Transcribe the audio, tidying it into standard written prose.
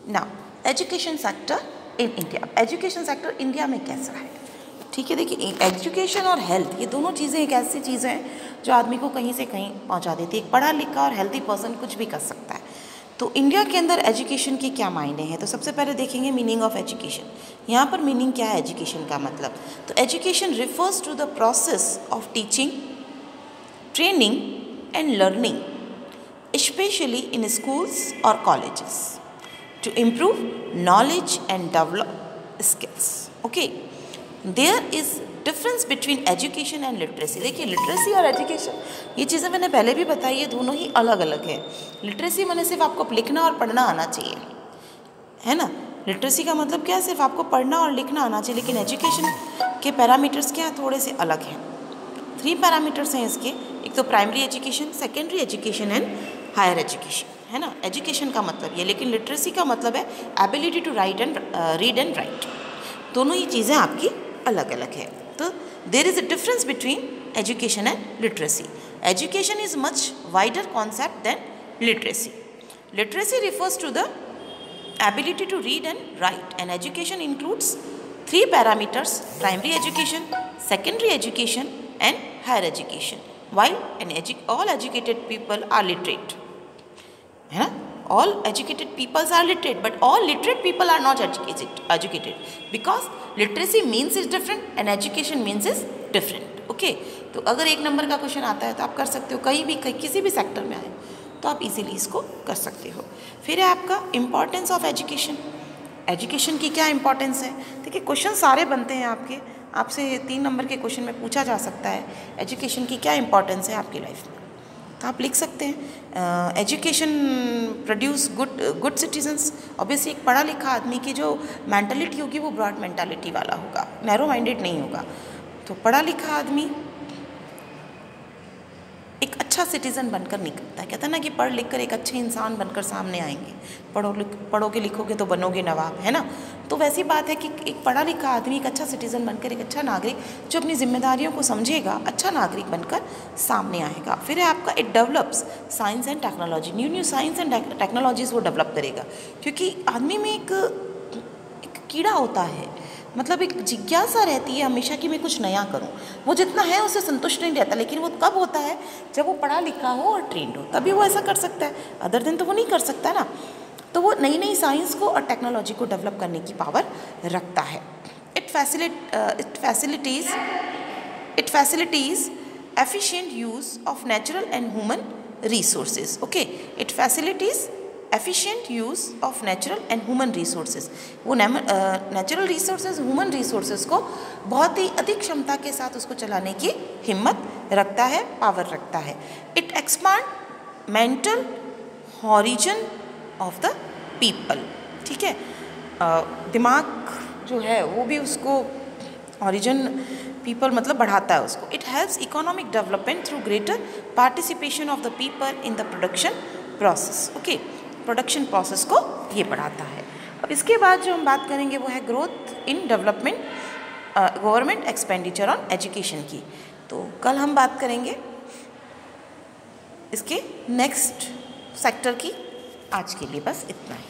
Now education sector in India. Education sector India में कैसा है? ठीक है, देखिए एजुकेशन और हेल्थ ये दोनों चीज़ें एक ऐसी चीज़ें हैं जो आदमी को कहीं से कहीं पहुंचा देती है। एक पढ़ा लिखा और हेल्थी पर्सन कुछ भी कर सकता है। तो इंडिया के अंदर एजुकेशन के क्या मायने हैं? तो सबसे पहले देखेंगे मीनिंग ऑफ एजुकेशन। यहाँ पर मीनिंग क्या है एजुकेशन का मतलब? तो education refers to the process of teaching, training and learning, specially in schools और colleges, to improve knowledge and develop skills. Okay, there is difference between education and literacy. देखिए literacy और education ये चीज़ें मैंने पहले भी बताई है, दोनों ही अलग अलग है। लिटरेसी मैंने सिर्फ आपको लिखना और पढ़ना आना चाहिए, है ना। लिटरेसी का मतलब क्या है? सिर्फ आपको पढ़ना और लिखना आना चाहिए। लेकिन एजुकेशन के पैरामीटर्स क्या हैं? थोड़े से अलग हैं। 3 पैरामीटर्स हैं इसके। एक तो primary education, secondary education and higher education, है ना। एजुकेशन का मतलब ये, लेकिन लिटरेसी का मतलब है ability to write and read and write. दोनों ही चीज़ें आपकी अलग अलग है। तो there is a difference between education and literacy. Education is much wider concept than literacy. Literacy refers to the ability to read and write, and education includes 3 parameters: primary education, secondary education and higher education. while all educated people are literate, है ना। all educated peoples are literate, but all literate people are not educated because literacy means is different and education means is different. okay, तो अगर 1 number का question आता है तो आप कर सकते हो, किसी भी सेक्टर में आए तो आप इजीली इसको कर सकते हो। फिर है आपका इम्पॉर्टेंस ऑफ एजुकेशन। एजुकेशन की क्या इंपॉर्टेंस है? देखिए क्वेश्चन सारे बनते हैं आपसे 3 नंबर के क्वेश्चन में पूछा जा सकता है एजुकेशन की क्या इंपॉर्टेंस है आपकी लाइफ में, तो आप लिख सकते हैं education produce good citizens. Obviously एक पढ़ा लिखा आदमी की जो मेंटालिटी होगी वो ब्रॉड मेंटालिटी वाला होगा, नैरो माइंडेड नहीं होगा। तो पढ़ा लिखा आदमी एक अच्छा सिटीज़न बनकर निकलता है। कहता है ना कि पढ़ लिख कर एक अच्छे इंसान बनकर सामने आएंगे। पढ़ोगे लिखोगे तो बनोगे नवाब, है ना। तो वैसी बात है कि एक पढ़ा लिखा आदमी एक अच्छा सिटीज़न बनकर, एक अच्छा नागरिक जो अपनी जिम्मेदारियों को समझेगा, अच्छा नागरिक बनकर सामने आएगा। फिर है आपका it develops science and technology. New science and technologies वो डेवलप करेगा, क्योंकि आदमी में एक कीड़ा होता है, मतलब एक जिज्ञासा रहती है हमेशा कि मैं कुछ नया करूं। वो जितना है उससे संतुष्ट नहीं रहता, लेकिन वो कब होता है? जब वो पढ़ा लिखा हो और ट्रेंड हो, तभी वो ऐसा कर सकता है। अदर दिन तो वो नहीं कर सकता ना। तो वो नई साइंस को और टेक्नोलॉजी को डेवलप करने की पावर रखता है। It facilities efficient use of natural and human resources. Okay, it facilities efficient use of natural and human resources. वो नेचुरल रिसोर्सेज, ह्यूमन रिसोर्सेज को बहुत ही अधिक क्षमता के साथ उसको चलाने की हिम्मत रखता है, पावर रखता है। It expand mental horizon of the people. ठीक है, दिमाग जो है वो भी उसको हॉरिजन पीपल मतलब बढ़ाता है उसको। It helps economic development through greater participation of the people in the production process. Okay, production process को ये बढ़ाता है। अब इसके बाद जो हम बात करेंगे वो है growth in development government expenditure on education की। तो कल हम बात करेंगे इसके नेक्स्ट सेक्टर की। आज के लिए बस इतना ही।